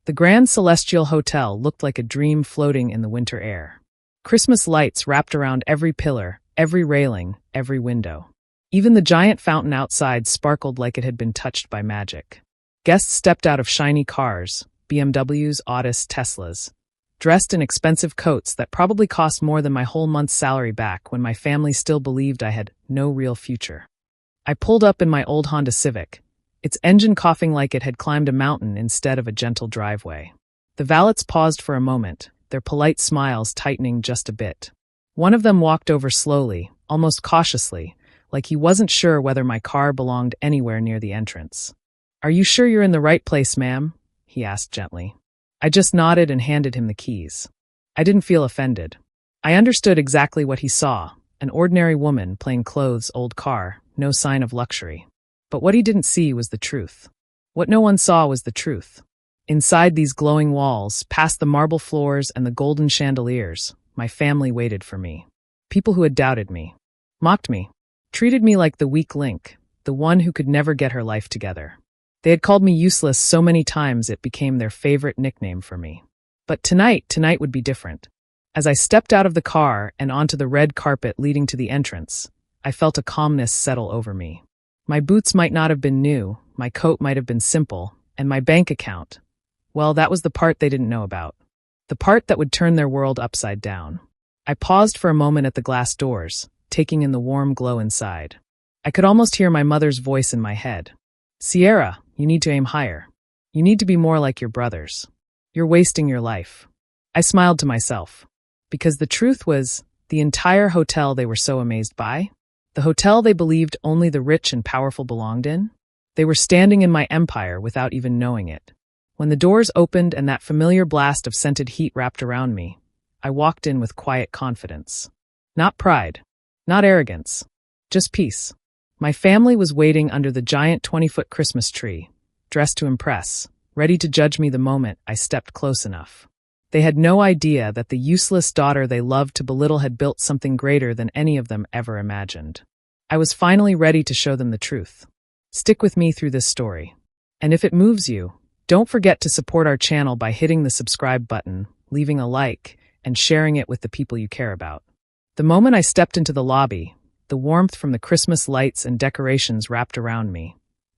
The Grand Celestial Hotel looked like a dream floating in the winter air. Christmas lights wrapped around every pillar, every railing, every window. Even the giant fountain outside sparkled like it had been touched by magic. Guests stepped out of shiny cars, BMWs, Audis, Teslas, dressed in expensive coats that probably cost more than my whole month's salary back when my family still believed I had no real future. I pulled up in my old Honda Civic, its engine coughing like it had climbed a mountain instead of a gentle driveway. The valets paused for a moment, their polite smiles tightening just a bit. One of them walked over slowly, almost cautiously, like he wasn't sure whether my car belonged anywhere near the entrance. "Are you sure you're in the right place, ma'am?" he asked gently. I just nodded and handed him the keys. I didn't feel offended. I understood exactly what he saw, an ordinary woman, plain clothes, old car, no sign of luxury. But what he didn't see was the truth. What no one saw was the truth. Inside these glowing walls, past the marble floors and the golden chandeliers, my family waited for me. People who had doubted me, mocked me, treated me like the weak link, the one who could never get her life together. They had called me useless so many times it became their favorite nickname for me. But tonight would be different. As I stepped out of the car and onto the red carpet leading to the entrance, I felt a calmness settle over me. My boots might not have been new, my coat might have been simple, and my bank account, well, that was the part they didn't know about. The part that would turn their world upside down. I paused for a moment at the glass doors, taking in the warm glow inside. I could almost hear my mother's voice in my head. "Sierra, you need to aim higher. You need to be more like your brothers. You're wasting your life." I smiled to myself. Because the truth was, the entire hotel they were so amazed by, the hotel they believed only the rich and powerful belonged in, they were standing in my empire without even knowing it. When the doors opened and that familiar blast of scented heat wrapped around me, I walked in with quiet confidence. Not pride, not arrogance, just peace. My family was waiting under the giant 20-foot Christmas tree, dressed to impress, ready to judge me the moment I stepped close enough. They had no idea that the useless daughter they loved to belittle had built something greater than any of them ever imagined. I was finally ready to show them the truth. Stick with me through this story. And if it moves you, don't forget to support our channel by hitting the subscribe button, leaving a like, and sharing it with the people you care about. The moment I stepped into the lobby, the warmth from the Christmas lights and decorations wrapped around me.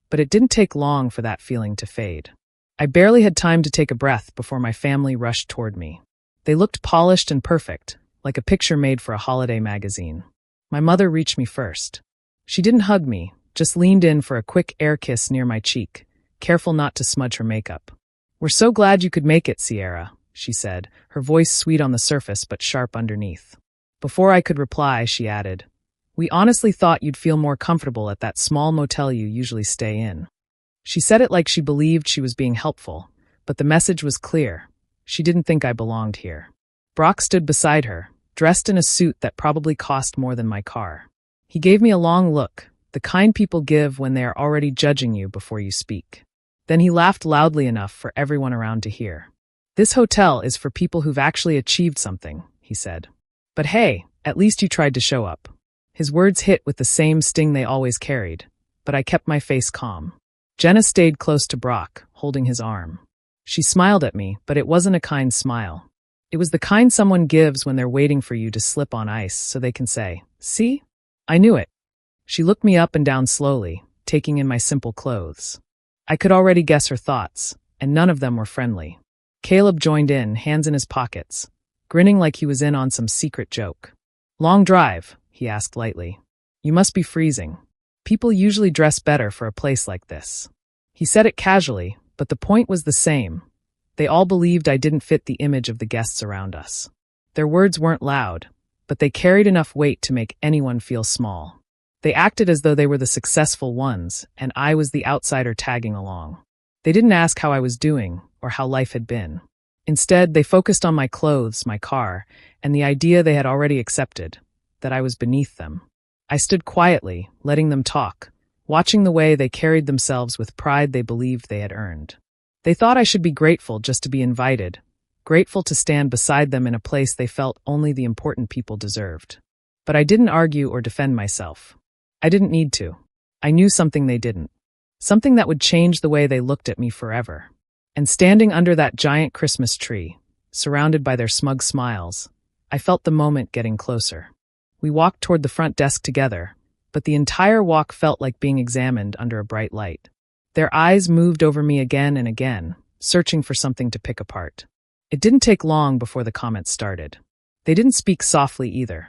But it didn't take long for that feeling to fade. I barely had time to take a breath before my family rushed toward me. They looked polished and perfect, like a picture made for a holiday magazine. My mother reached me first. She didn't hug me, just leaned in for a quick air kiss near my cheek, careful not to smudge her makeup. "We're so glad you could make it, Sierra," she said, her voice sweet on the surface but sharp underneath. Before I could reply, she added, "We honestly thought you'd feel more comfortable at that small motel you usually stay in." She said it like she believed she was being helpful, but the message was clear. She didn't think I belonged here. Brock stood beside her, dressed in a suit that probably cost more than my car. He gave me a long look, the kind people give when they are already judging you before you speak. Then he laughed loudly enough for everyone around to hear. "This hotel is for people who've actually achieved something," he said. "But hey, at least you tried to show up." His words hit with the same sting they always carried, but I kept my face calm. Jenna stayed close to Brock, holding his arm. She smiled at me, but it wasn't a kind smile. It was the kind someone gives when they're waiting for you to slip on ice so they can say, "See? I knew it." She looked me up and down slowly, taking in my simple clothes. I could already guess her thoughts, and none of them were friendly. Caleb joined in, hands in his pockets, grinning like he was in on some secret joke. "Long drive?" he asked lightly. "You must be freezing. People usually dress better for a place like this." He said it casually, but the point was the same. They all believed I didn't fit the image of the guests around us. Their words weren't loud, but they carried enough weight to make anyone feel small. They acted as though they were the successful ones, and I was the outsider tagging along. They didn't ask how I was doing or how life had been. Instead, they focused on my clothes, my car, and the idea they had already accepted, that I was beneath them. I stood quietly, letting them talk, watching the way they carried themselves with pride they believed they had earned. They thought I should be grateful just to be invited, grateful to stand beside them in a place they felt only the important people deserved. But I didn't argue or defend myself. I didn't need to. I knew something they didn't. Something that would change the way they looked at me forever. And standing under that giant Christmas tree, surrounded by their smug smiles, I felt the moment getting closer. We walked toward the front desk together, but the entire walk felt like being examined under a bright light. Their eyes moved over me again and again, searching for something to pick apart. It didn't take long before the comments started. They didn't speak softly either.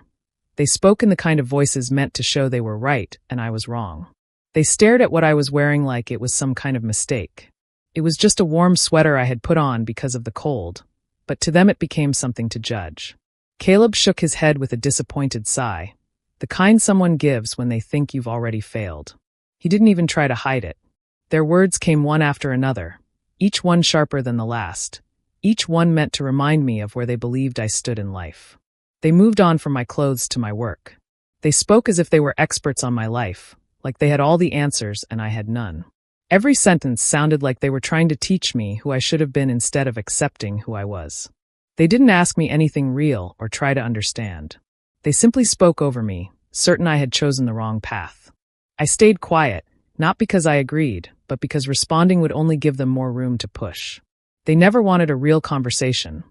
They spoke in the kind of voices meant to show they were right and I was wrong. They stared at what I was wearing like it was some kind of mistake. It was just a warm sweater I had put on because of the cold, but to them it became something to judge. Caleb shook his head with a disappointed sigh, the kind someone gives when they think you've already failed. He didn't even try to hide it. Their words came one after another, each one sharper than the last, each one meant to remind me of where they believed I stood in life. They moved on from my clothes to my work. They spoke as if they were experts on my life, like they had all the answers and I had none. Every sentence sounded like they were trying to teach me who I should have been instead of accepting who I was. They didn't ask me anything real or try to understand. They simply spoke over me, certain I had chosen the wrong path. I stayed quiet, not because I agreed, but because responding would only give them more room to push. They never wanted a real conversation.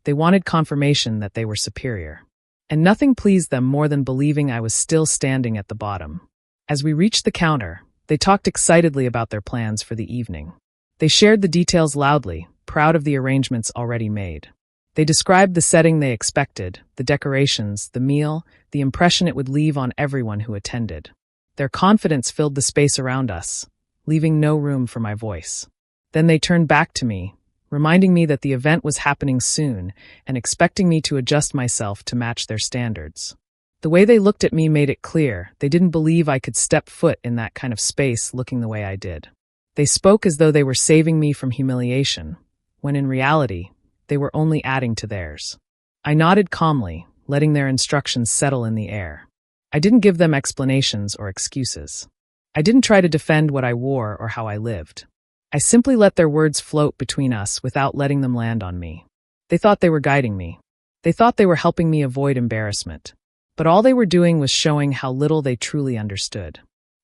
They wanted confirmation that they were superior. And nothing pleased them more than believing I was still standing at the bottom. As we reached the counter, they talked excitedly about their plans for the evening. They shared the details loudly, proud of the arrangements already made. They described the setting they expected, the decorations, the meal, the impression it would leave on everyone who attended. Their confidence filled the space around us, leaving no room for my voice. Then they turned back to me, reminding me that the event was happening soon and expecting me to adjust myself to match their standards. The way they looked at me made it clear they didn't believe I could step foot in that kind of space looking the way I did. They spoke as though they were saving me from humiliation, when in reality, they were only adding to theirs. I nodded calmly, letting their instructions settle in the air. I didn't give them explanations or excuses. I didn't try to defend what I wore or how I lived. I simply let their words float between us without letting them land on me. They thought they were guiding me. They thought they were helping me avoid embarrassment. But all they were doing was showing how little they truly understood.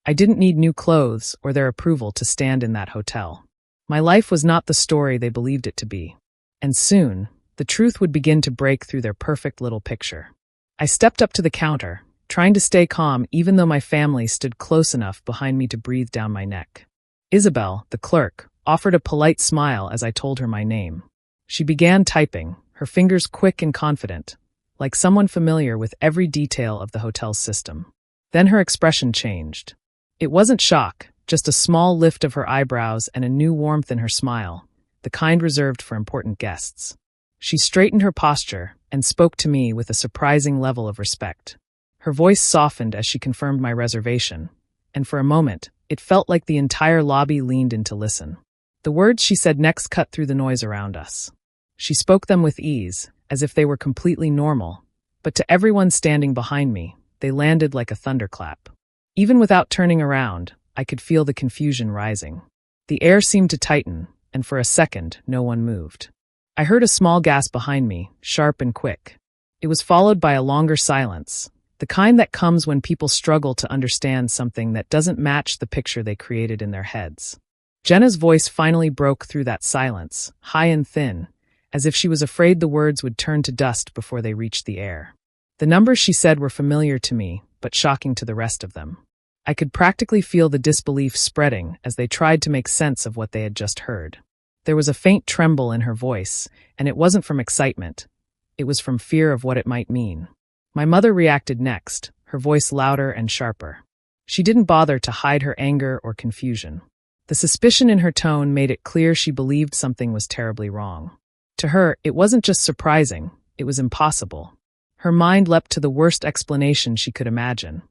I didn't need new clothes or their approval to stand in that hotel. My life was not the story they believed it to be. And soon, the truth would begin to break through their perfect little picture. I stepped up to the counter, trying to stay calm even though my family stood close enough behind me to breathe down my neck. Isabel, the clerk, offered a polite smile as I told her my name. She began typing, her fingers quick and confident, like someone familiar with every detail of the hotel's system. Then her expression changed. It wasn't shock, just a small lift of her eyebrows and a new warmth in her smile, the kind reserved for important guests. She straightened her posture and spoke to me with a surprising level of respect. Her voice softened as she confirmed my reservation, and for a moment, it felt like the entire lobby leaned in to listen. The words she said next cut through the noise around us. She spoke them with ease, as if they were completely normal, but to everyone standing behind me, they landed like a thunderclap. Even without turning around, I could feel the confusion rising. The air seemed to tighten, and for a second, no one moved. I heard a small gasp behind me, sharp and quick. It was followed by a longer silence, the kind that comes when people struggle to understand something that doesn't match the picture they created in their heads. Jenna's voice finally broke through that silence, high and thin, as if she was afraid the words would turn to dust before they reached the air. The numbers she said were familiar to me, but shocking to the rest of them. I could practically feel the disbelief spreading as they tried to make sense of what they had just heard. There was a faint tremble in her voice, and it wasn't from excitement. It was from fear of what it might mean. My mother reacted next, her voice louder and sharper. She didn't bother to hide her anger or confusion. The suspicion in her tone made it clear she believed something was terribly wrong. To her, it wasn't just surprising, it was impossible. Her mind leapt to the worst explanation she could imagine,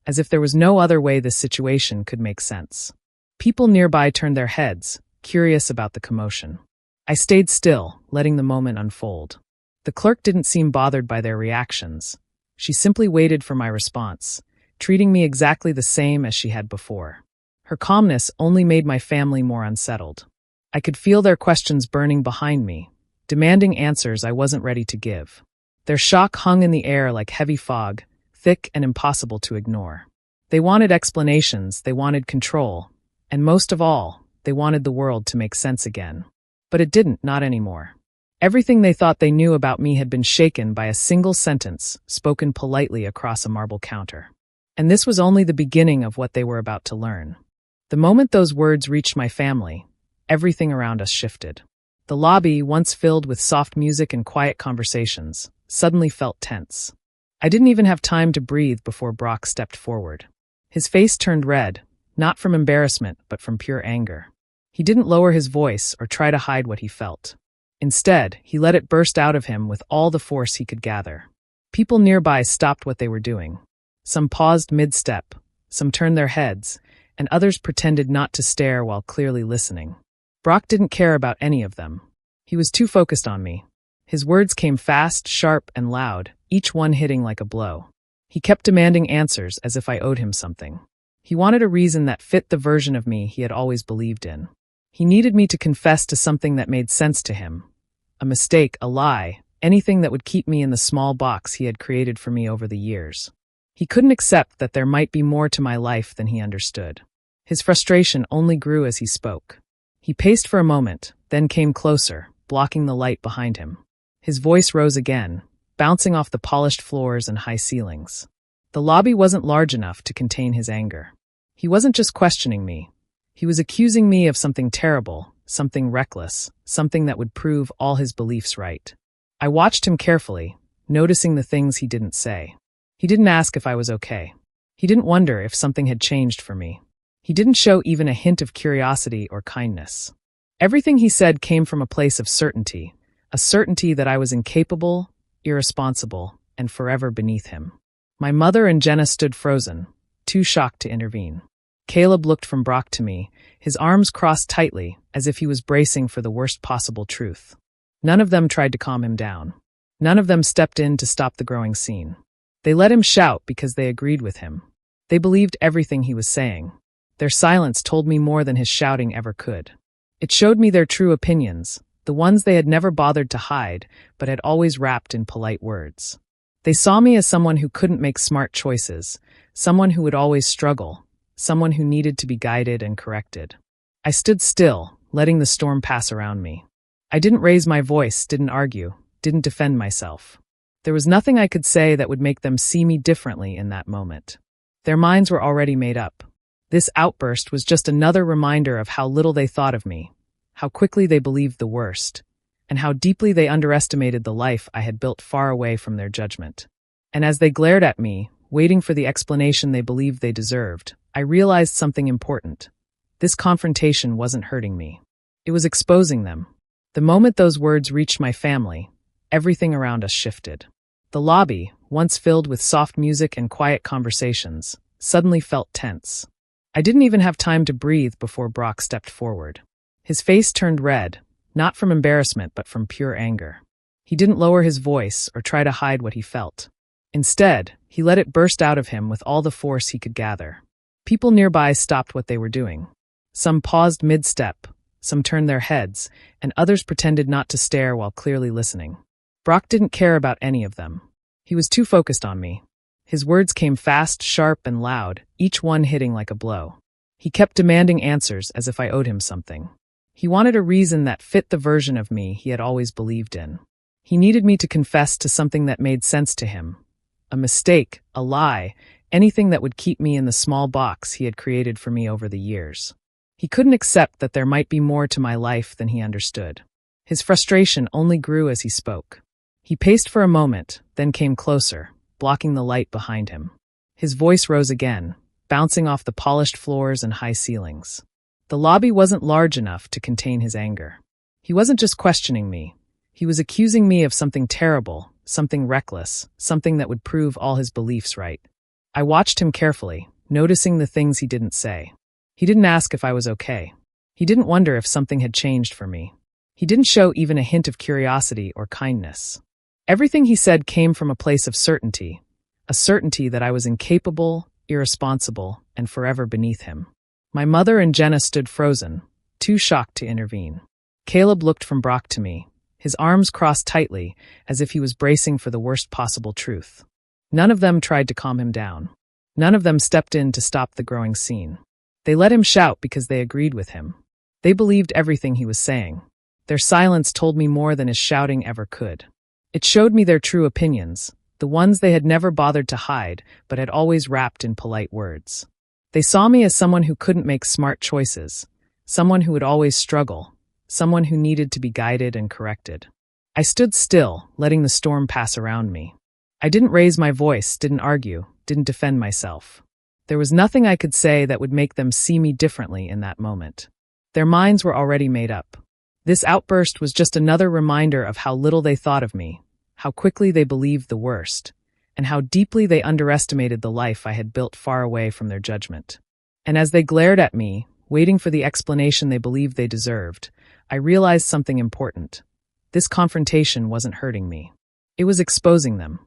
as if there was no other way this situation could make sense. People nearby turned their heads, curious about the commotion. I stayed still, letting the moment unfold. The clerk didn't seem bothered by their reactions. She simply waited for my response, treating me exactly the same as she had before. Her calmness only made my family more unsettled. I could feel their questions burning behind me, demanding answers I wasn't ready to give. Their shock hung in the air like heavy fog, thick and impossible to ignore. They wanted explanations, they wanted control, and most of all, they wanted the world to make sense again. But it didn't, not anymore. Everything they thought they knew about me had been shaken by a single sentence spoken politely across a marble counter. And this was only the beginning of what they were about to learn. The moment those words reached my family, everything around us shifted. The lobby, once filled with soft music and quiet conversations, suddenly felt tense. I didn't even have time to breathe before Brock stepped forward. His face turned red, not from embarrassment, but from pure anger. He didn't lower his voice or try to hide what he felt. Instead, he let it burst out of him with all the force he could gather. People nearby stopped what they were doing. Some paused mid-step, some turned their heads, and others pretended not to stare while clearly listening. Brock didn't care about any of them. He was too focused on me. His words came fast, sharp, and loud, each one hitting like a blow. He kept demanding answers as if I owed him something. He wanted a reason that fit the version of me he had always believed in. He needed me to confess to something that made sense to him. A mistake, a lie, anything that would keep me in the small box he had created for me over the years. He couldn't accept that there might be more to my life than he understood. His frustration only grew as he spoke. He paced for a moment, then came closer, blocking the light behind him. His voice rose again, bouncing off the polished floors and high ceilings. The lobby wasn't large enough to contain his anger. He wasn't just questioning me. He was accusing me of something terrible, something reckless, something that would prove all his beliefs right. I watched him carefully, noticing the things he didn't say. He didn't ask if I was okay. He didn't wonder if something had changed for me. He didn't show even a hint of curiosity or kindness. Everything he said came from a place of certainty, a certainty that I was incapable, irresponsible, and forever beneath him. My mother and Jenna stood frozen, too shocked to intervene. Caleb looked from Brock to me, his arms crossed tightly, as if he was bracing for the worst possible truth. None of them tried to calm him down. None of them stepped in to stop the growing scene. They let him shout because they agreed with him. They believed everything he was saying. Their silence told me more than his shouting ever could. It showed me their true opinions, the ones they had never bothered to hide, but had always wrapped in polite words. They saw me as someone who couldn't make smart choices, someone who would always struggle, someone who needed to be guided and corrected. I stood still, letting the storm pass around me. I didn't raise my voice, didn't argue, didn't defend myself. There was nothing I could say that would make them see me differently in that moment. Their minds were already made up. This outburst was just another reminder of how little they thought of me, how quickly they believed the worst, and how deeply they underestimated the life I had built far away from their judgment. And as they glared at me, waiting for the explanation they believed they deserved, I realized something important. This confrontation wasn't hurting me. It was exposing them. The moment those words reached my family, everything around us shifted. The lobby, once filled with soft music and quiet conversations, suddenly felt tense. I didn't even have time to breathe before Brock stepped forward. His face turned red, not from embarrassment but from pure anger. He didn't lower his voice or try to hide what he felt. Instead, he let it burst out of him with all the force he could gather. People nearby stopped what they were doing. Some paused mid-step, some turned their heads, and others pretended not to stare while clearly listening. Brock didn't care about any of them. He was too focused on me. His words came fast, sharp, and loud, each one hitting like a blow. He kept demanding answers as if I owed him something. He wanted a reason that fit the version of me he had always believed in. He needed me to confess to something that made sense to him. A mistake, a lie, anything that would keep me in the small box he had created for me over the years. He couldn't accept that there might be more to my life than he understood. His frustration only grew as he spoke. He paced for a moment, then came closer, blocking the light behind him. His voice rose again, bouncing off the polished floors and high ceilings. The lobby wasn't large enough to contain his anger. He wasn't just questioning me. He was accusing me of something terrible, something reckless, something that would prove all his beliefs right. I watched him carefully, noticing the things he didn't say. He didn't ask if I was okay. He didn't wonder if something had changed for me. He didn't show even a hint of curiosity or kindness. Everything he said came from a place of certainty, a certainty that I was incapable, irresponsible, and forever beneath him. My mother and Jenna stood frozen, too shocked to intervene. Caleb looked from Brock to me, his arms crossed tightly, as if he was bracing for the worst possible truth. None of them tried to calm him down. None of them stepped in to stop the growing scene. They let him shout because they agreed with him. They believed everything he was saying. Their silence told me more than his shouting ever could. It showed me their true opinions, the ones they had never bothered to hide, but had always wrapped in polite words. They saw me as someone who couldn't make smart choices, someone who would always struggle, someone who needed to be guided and corrected. I stood still, letting the storm pass around me. I didn't raise my voice, didn't argue, didn't defend myself. There was nothing I could say that would make them see me differently in that moment. Their minds were already made up. This outburst was just another reminder of how little they thought of me, how quickly they believed the worst, and how deeply they underestimated the life I had built far away from their judgment. And as they glared at me, waiting for the explanation they believed they deserved, I realized something important. This confrontation wasn't hurting me. It was exposing them.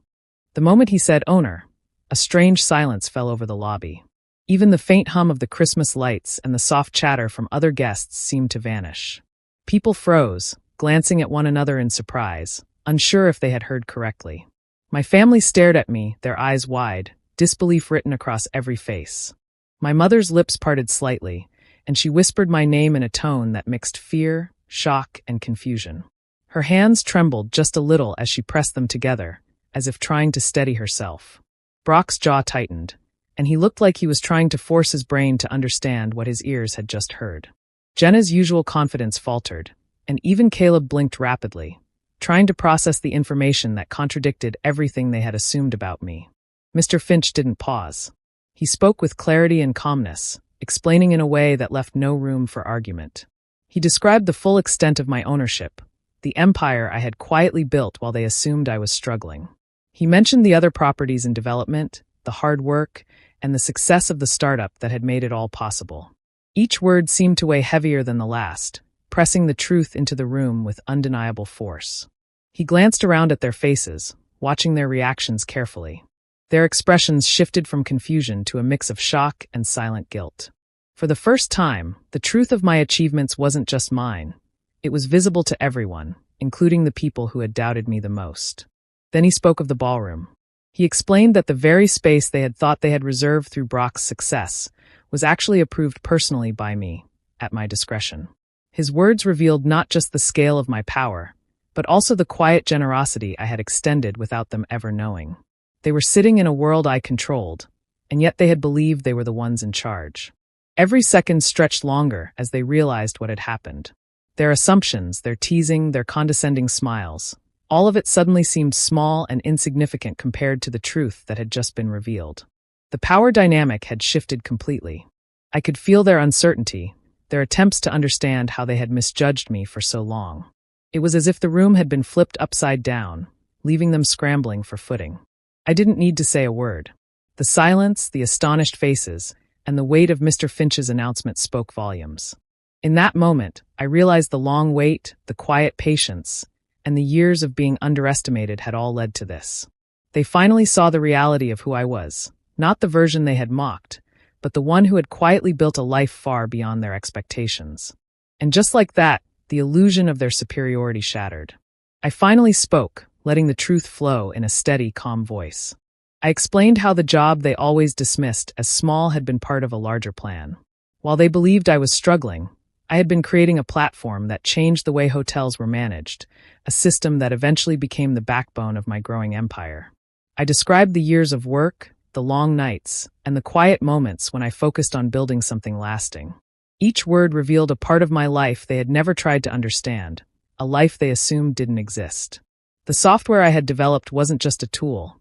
The moment he said "owner," a strange silence fell over the lobby. Even the faint hum of the Christmas lights and the soft chatter from other guests seemed to vanish. People froze, glancing at one another in surprise, unsure if they had heard correctly. My family stared at me, their eyes wide, disbelief written across every face. My mother's lips parted slightly, and she whispered my name in a tone that mixed fear, shock, and confusion. Her hands trembled just a little as she pressed them together, as if trying to steady herself. Brock's jaw tightened, and he looked like he was trying to force his brain to understand what his ears had just heard. Jenna's usual confidence faltered, and even Caleb blinked rapidly, trying to process the information that contradicted everything they had assumed about me. Mr. Finch didn't pause. He spoke with clarity and calmness, explaining in a way that left no room for argument. He described the full extent of my ownership, the empire I had quietly built while they assumed I was struggling. He mentioned the other properties in development, the hard work, and the success of the startup that had made it all possible. Each word seemed to weigh heavier than the last, pressing the truth into the room with undeniable force. He glanced around at their faces, watching their reactions carefully. Their expressions shifted from confusion to a mix of shock and silent guilt. For the first time, the truth of my achievements wasn't just mine. It was visible to everyone, including the people who had doubted me the most. Then he spoke of the ballroom. He explained that the very space they had thought they had reserved through Brock's success was actually approved personally by me, at my discretion. His words revealed not just the scale of my power, but also the quiet generosity I had extended without them ever knowing. They were sitting in a world I controlled, and yet they had believed they were the ones in charge. Every second stretched longer as they realized what had happened. Their assumptions, their teasing, their condescending smiles, all of it suddenly seemed small and insignificant compared to the truth that had just been revealed. The power dynamic had shifted completely. I could feel their uncertainty, their attempts to understand how they had misjudged me for so long. It was as if the room had been flipped upside down, leaving them scrambling for footing. I didn't need to say a word. The silence, the astonished faces, and the weight of Mr. Finch's announcement spoke volumes. In that moment, I realized the long wait, the quiet patience, and the years of being underestimated had all led to this. They finally saw the reality of who I was, not the version they had mocked, but the one who had quietly built a life far beyond their expectations. And just like that, the illusion of their superiority shattered. I finally spoke, letting the truth flow in a steady, calm voice. I explained how the job they always dismissed as small had been part of a larger plan. While they believed I was struggling, I had been creating a platform that changed the way hotels were managed, a system that eventually became the backbone of my growing empire. I described the years of work, the long nights, and the quiet moments when I focused on building something lasting. Each word revealed a part of my life they had never tried to understand, a life they assumed didn't exist. The software I had developed wasn't just a tool.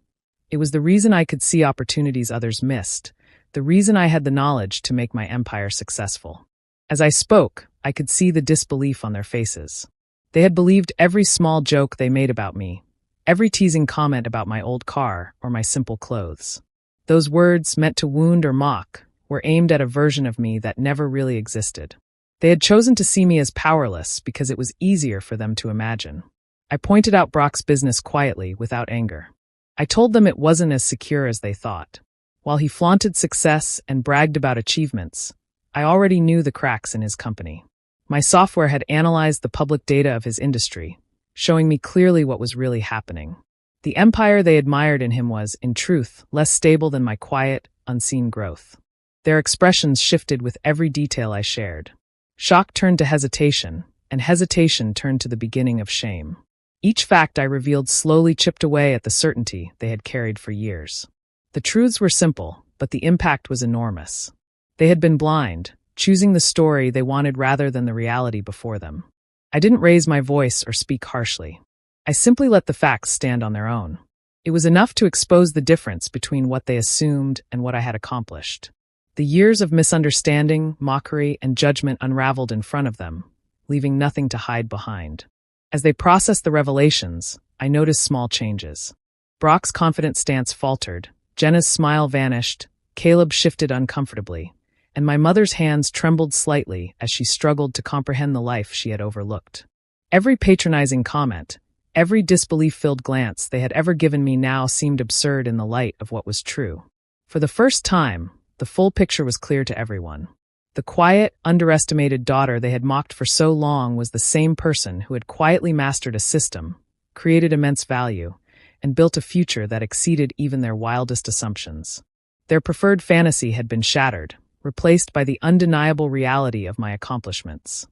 It was the reason I could see opportunities others missed, the reason I had the knowledge to make my empire successful. As I spoke, I could see the disbelief on their faces. They had believed every small joke they made about me, every teasing comment about my old car or my simple clothes. Those words, meant to wound or mock, were aimed at a version of me that never really existed. They had chosen to see me as powerless because it was easier for them to imagine. I pointed out Brock's business quietly, without anger. I told them it wasn't as secure as they thought. While he flaunted success and bragged about achievements, I already knew the cracks in his company. My software had analyzed the public data of his industry, showing me clearly what was really happening. The empire they admired in him was, in truth, less stable than my quiet, unseen growth. Their expressions shifted with every detail I shared. Shock turned to hesitation, and hesitation turned to the beginning of shame. Each fact I revealed slowly chipped away at the certainty they had carried for years. The truths were simple, but the impact was enormous. They had been blind, choosing the story they wanted rather than the reality before them. I didn't raise my voice or speak harshly. I simply let the facts stand on their own. It was enough to expose the difference between what they assumed and what I had accomplished. The years of misunderstanding, mockery, and judgment unraveled in front of them, leaving nothing to hide behind. As they processed the revelations, I noticed small changes. Brock's confident stance faltered, Jenna's smile vanished, Caleb shifted uncomfortably, and my mother's hands trembled slightly as she struggled to comprehend the life she had overlooked. Every patronizing comment, every disbelief-filled glance they had ever given me now seemed absurd in the light of what was true. For the first time, the full picture was clear to everyone. The quiet, underestimated daughter they had mocked for so long was the same person who had quietly mastered a system, created immense value, and built a future that exceeded even their wildest assumptions. Their preferred fantasy had been shattered, replaced by the undeniable reality of my accomplishments.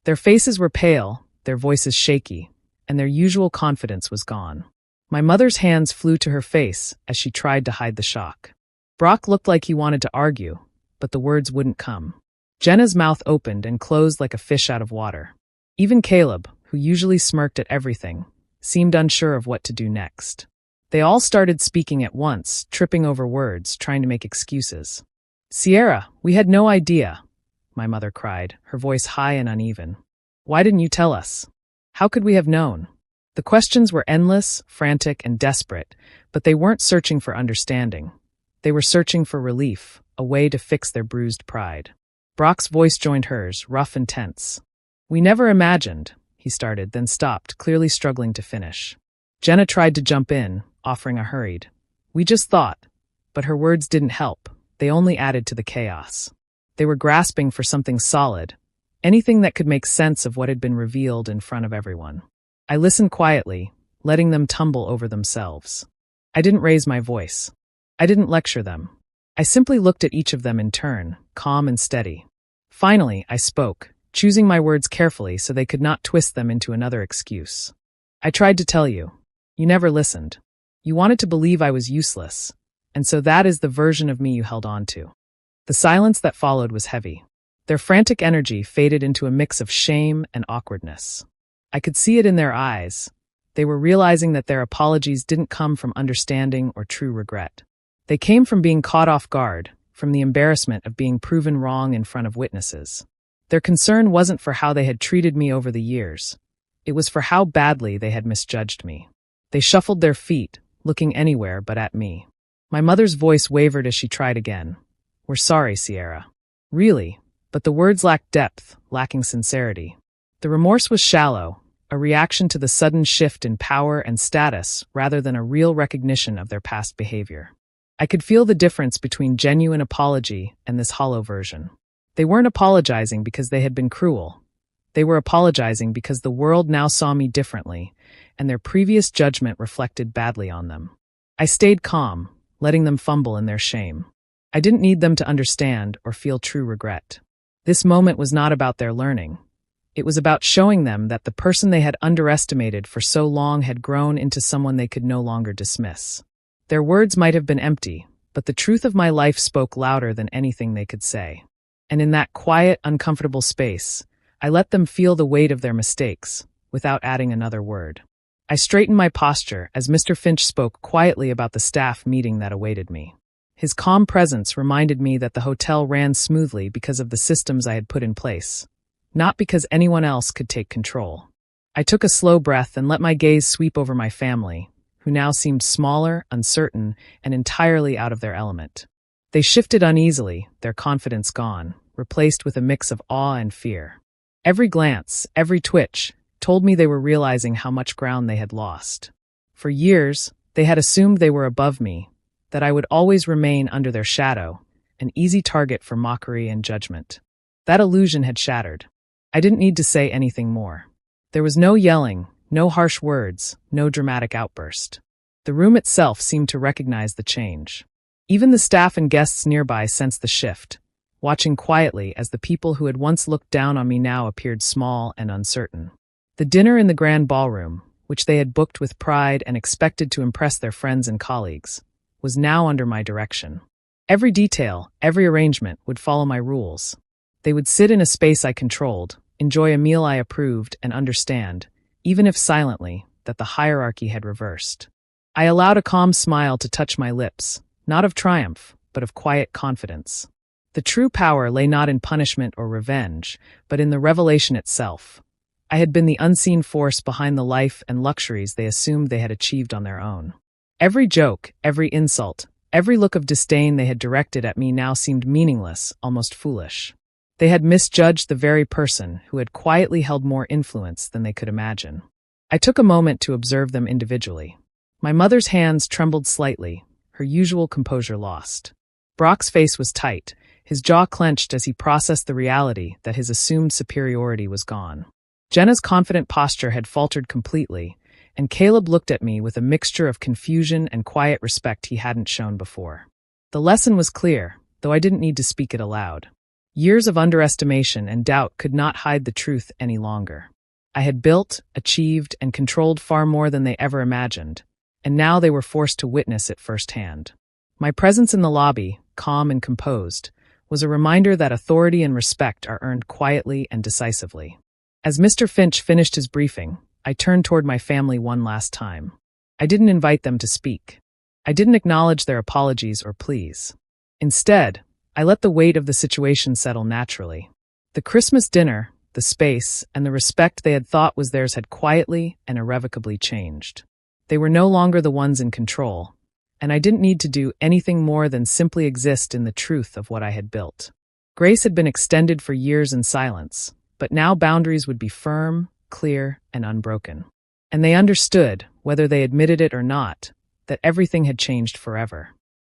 Their faces were pale, their voices shaky, and their usual confidence was gone. My mother's hands flew to her face as she tried to hide the shock. Brock looked like he wanted to argue, but the words wouldn't come. Jenna's mouth opened and closed like a fish out of water. Even Caleb, who usually smirked at everything, seemed unsure of what to do next. They all started speaking at once, tripping over words, trying to make excuses. "Sierra, we had no idea," my mother cried, her voice high and uneven. "Why didn't you tell us? How could we have known?" The questions were endless, frantic, and desperate, but they weren't searching for understanding. They were searching for relief, a way to fix their bruised pride. Brock's voice joined hers, rough and tense. "We never imagined," he started, then stopped, clearly struggling to finish. Jenna tried to jump in, offering a hurried, "We just thought," but her words didn't help. They only added to the chaos. They were grasping for something solid, anything that could make sense of what had been revealed in front of everyone. I listened quietly, letting them tumble over themselves. I didn't raise my voice. I didn't lecture them. I simply looked at each of them in turn, calm and steady. Finally, I spoke, choosing my words carefully so they could not twist them into another excuse. "I tried to tell you. You never listened. You wanted to believe I was useless, and so that is the version of me you held on to." The silence that followed was heavy. Their frantic energy faded into a mix of shame and awkwardness. I could see it in their eyes. They were realizing that their apologies didn't come from understanding or true regret. They came from being caught off guard, from the embarrassment of being proven wrong in front of witnesses. Their concern wasn't for how they had treated me over the years. It was for how badly they had misjudged me. They shuffled their feet, looking anywhere but at me. My mother's voice wavered as she tried again. "We're sorry, Sierra." Really, but the words lacked depth, lacking sincerity. The remorse was shallow, a reaction to the sudden shift in power and status rather than a real recognition of their past behavior. I could feel the difference between genuine apology and this hollow version. They weren't apologizing because they had been cruel. They were apologizing because the world now saw me differently, and their previous judgment reflected badly on them. I stayed calm, letting them fumble in their shame. I didn't need them to understand or feel true regret. This moment was not about their learning. It was about showing them that the person they had underestimated for so long had grown into someone they could no longer dismiss. Their words might have been empty, but the truth of my life spoke louder than anything they could say. And in that quiet, uncomfortable space, I let them feel the weight of their mistakes, without adding another word. I straightened my posture as Mr. Finch spoke quietly about the staff meeting that awaited me. His calm presence reminded me that the hotel ran smoothly because of the systems I had put in place, not because anyone else could take control. I took a slow breath and let my gaze sweep over my family, who now seemed smaller, uncertain, and entirely out of their element. They shifted uneasily, their confidence gone, replaced with a mix of awe and fear. Every glance, every twitch, told me they were realizing how much ground they had lost. For years, they had assumed they were above me, that I would always remain under their shadow, an easy target for mockery and judgment. That illusion had shattered. I didn't need to say anything more. There was no yelling, no harsh words, no dramatic outburst. The room itself seemed to recognize the change. Even the staff and guests nearby sensed the shift, watching quietly as the people who had once looked down on me now appeared small and uncertain. The dinner in the grand ballroom, which they had booked with pride and expected to impress their friends and colleagues, was now under my direction. Every detail, every arrangement would follow my rules. They would sit in a space I controlled, enjoy a meal I approved, and understand, even if silently, that the hierarchy had reversed. I allowed a calm smile to touch my lips, not of triumph, but of quiet confidence. The true power lay not in punishment or revenge, but in the revelation itself. I had been the unseen force behind the life and luxuries they assumed they had achieved on their own. Every joke, every insult, every look of disdain they had directed at me now seemed meaningless, almost foolish. They had misjudged the very person who had quietly held more influence than they could imagine. I took a moment to observe them individually. My mother's hands trembled slightly, her usual composure lost. Brock's face was tight, his jaw clenched as he processed the reality that his assumed superiority was gone. Jenna's confident posture had faltered completely, and Caleb looked at me with a mixture of confusion and quiet respect he hadn't shown before. The lesson was clear, though I didn't need to speak it aloud. Years of underestimation and doubt could not hide the truth any longer. I had built, achieved, and controlled far more than they ever imagined, and now they were forced to witness it firsthand. My presence in the lobby, calm and composed, was a reminder that authority and respect are earned quietly and decisively. As Mr. Finch finished his briefing, I turned toward my family one last time. I didn't invite them to speak. I didn't acknowledge their apologies or pleas. Instead, I let the weight of the situation settle naturally. The Christmas dinner, the space, and the respect they had thought was theirs had quietly and irrevocably changed. They were no longer the ones in control, and I didn't need to do anything more than simply exist in the truth of what I had built. Grace had been extended for years in silence, but now boundaries would be firm, clear, and unbroken. And they understood, whether they admitted it or not, that everything had changed forever.